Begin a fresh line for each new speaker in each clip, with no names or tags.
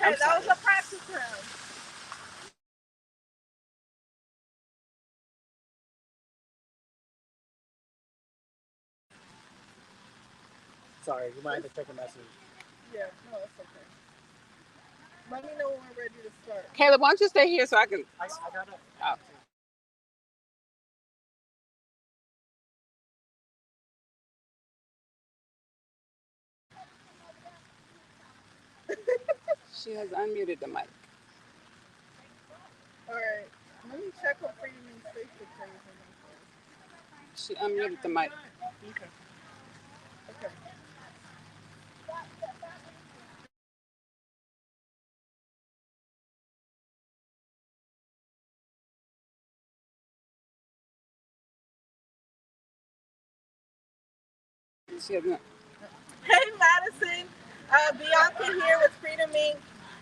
Okay, that was a practice round.
Sorry, you might have to check a message.
Yeah, no, it's okay. Let me know when we're ready to start.
Caleb, why don't you stay here so I can?
I got it.
Oh. She has unmuted the mic.
All right, let me check what Freedom Means Facebook page.
She unmuted the mic.
Okay. Okay.
She hasn't.
Hey, Madison. Bianca here with Freedom Inc.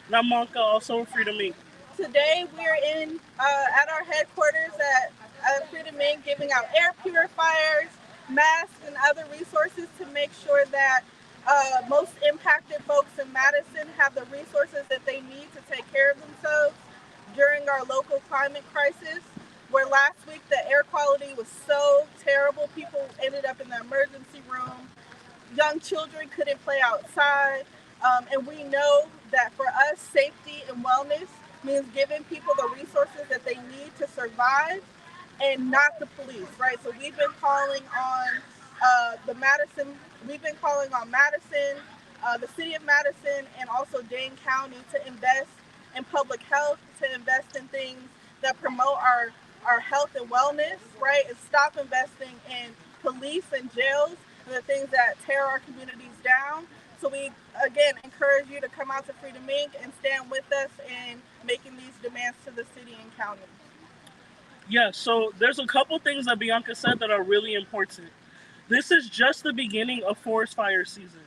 And I'm Monka, also with Freedom Inc.
Today we're in at our headquarters at Freedom Inc. giving out air purifiers, masks, and other resources to make sure that most impacted folks in Madison have the resources that they need to take care of themselves during our local climate crisis. Where last week the air quality was so terrible, people ended up in the emergency room. Young children couldn't play outside. And we know that for us, safety and wellness means giving people the resources that they need to survive and not the police, right? So we've been calling on we've been calling on Madison, the city of Madison, and also Dane County to invest in public health, to invest in things that promote our health and wellness, right? And stop investing in police and jails and the things that tear our communities down. So we, again, encourage you to come out to Freedom Inc. and stand with us in making these demands to the city and county.
Yeah, so there's a couple things that Bianca said that are really important. This is just the beginning of forest fire season.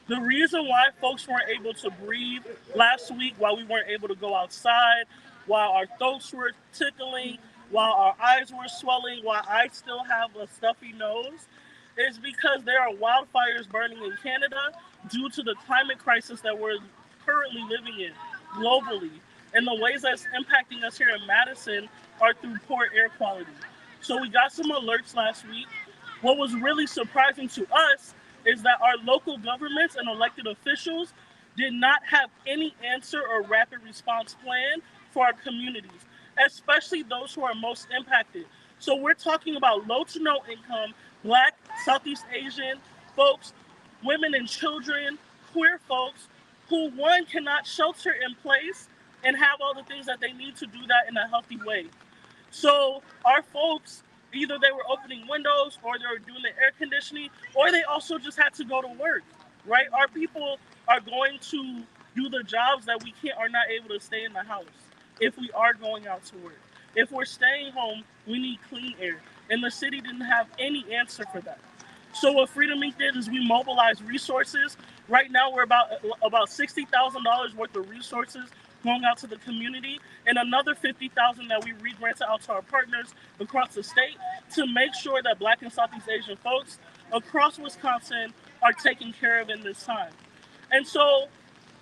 The reason why folks weren't able to breathe last week, why we weren't able to go outside, while our throats were tickling, while our eyes were swelling, while I still have a stuffy nose, is because there are wildfires burning in Canada due to the climate crisis that we're currently living in globally. And the ways that's impacting us here in Madison are through poor air quality. So we got some alerts last week. What was really surprising to us is that our local governments and elected officials did not have any answer or rapid response plan for our communities, especially those who are most impacted. So we're talking about low to no income, Black, Southeast Asian folks, women and children, queer folks, who one cannot shelter in place and have all the things that they need to do that in a healthy way. So our folks, either they were opening windows or they were doing the air conditioning, or they also just had to go to work, right? Our people are going to do the jobs that we can't are not able to stay in the house if we are going out to work. If we're staying home, we need clean air. And the city didn't have any answer for that. So what Freedom Inc. did is we mobilized resources. Right now we're about $60,000 worth of resources going out to the community, and another $50,000 that we re-granted out to our partners across the state to make sure that Black and Southeast Asian folks across Wisconsin are taken care of in this time. And so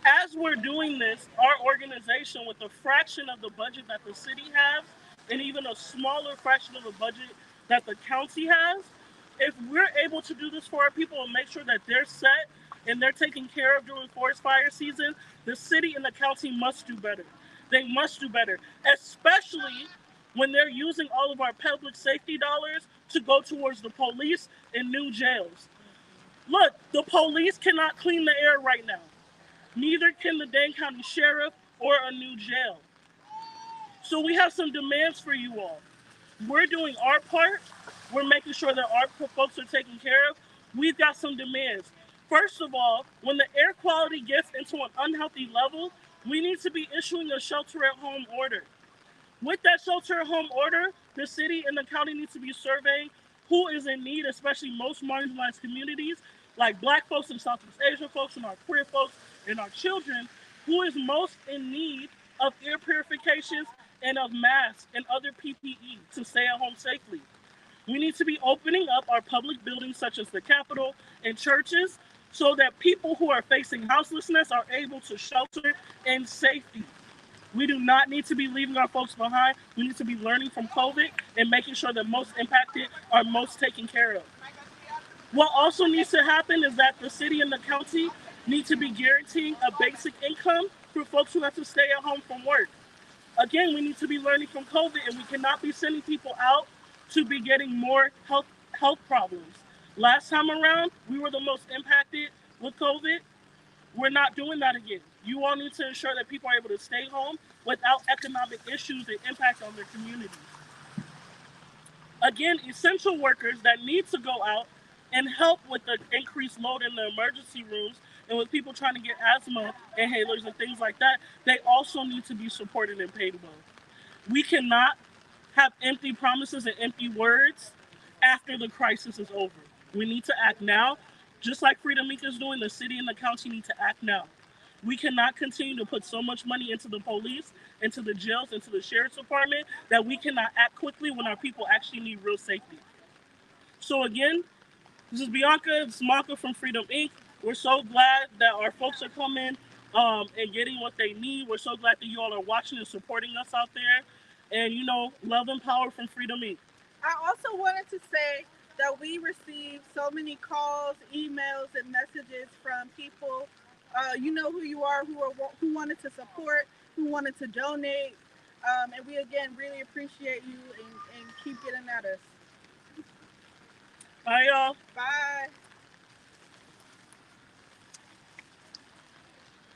as we're doing this, our organization, with a fraction of the budget that the city has, and even a smaller fraction of the budget that the county has, if we're able to do this for our people and make sure that they're set and they're taken care of during forest fire season, the city and the county must do better. They must do better, especially when they're using all of our public safety dollars to go towards the police and new jails. Look, the police cannot clean the air right now. Neither can the Dane County Sheriff or a new jail. So we have some demands for you all. We're doing our part. We're making sure that our folks are taken care of. We've got some demands. First of all, when the air quality gets into an unhealthy level, we need to be issuing a shelter-at-home order. With that shelter-at-home order, the city and the county needs to be surveying who is in need, especially most marginalized communities, like Black folks and Southeast Asian folks and our queer folks and our children, who is most in need of air purifications and of masks and other PPE to stay at home safely. We need to be opening up our public buildings such as the Capitol and churches so that people who are facing houselessness are able to shelter in safety. We do not need to be leaving our folks behind. We need to be learning from COVID and making sure that most impacted are most taken care of. What also needs to happen is that the city and the county need to be guaranteeing a basic income for folks who have to stay at home from work. Again, we need to be learning from COVID, and we cannot be sending people out to be getting more health problems. Last time around, we were the most impacted with COVID. We're not doing that again. You all need to ensure that people are able to stay home without economic issues and impact on their communities. Again, essential workers that need to go out and help with the increased load in the emergency rooms and with people trying to get asthma inhalers and things like that, they also need to be supported and paid well. We cannot have empty promises and empty words after the crisis is over. We need to act now. Just like Freedom Inc. is doing, the city and the county need to act now. We cannot continue to put so much money into the police, into the jails, into the sheriff's department that we cannot act quickly when our people actually need real safety. So again, this is Bianca, it's Maka from Freedom Inc. We're so glad that our folks are coming and getting what they need. We're so glad that you all are watching and supporting us out there. And love and power from Freedom Inc.
I also wanted to say that we received so many calls, emails, and messages from people. You know who you are, who wanted to support, who wanted to donate, and we again really appreciate you and keep getting at us.
Bye, y'all.
Bye.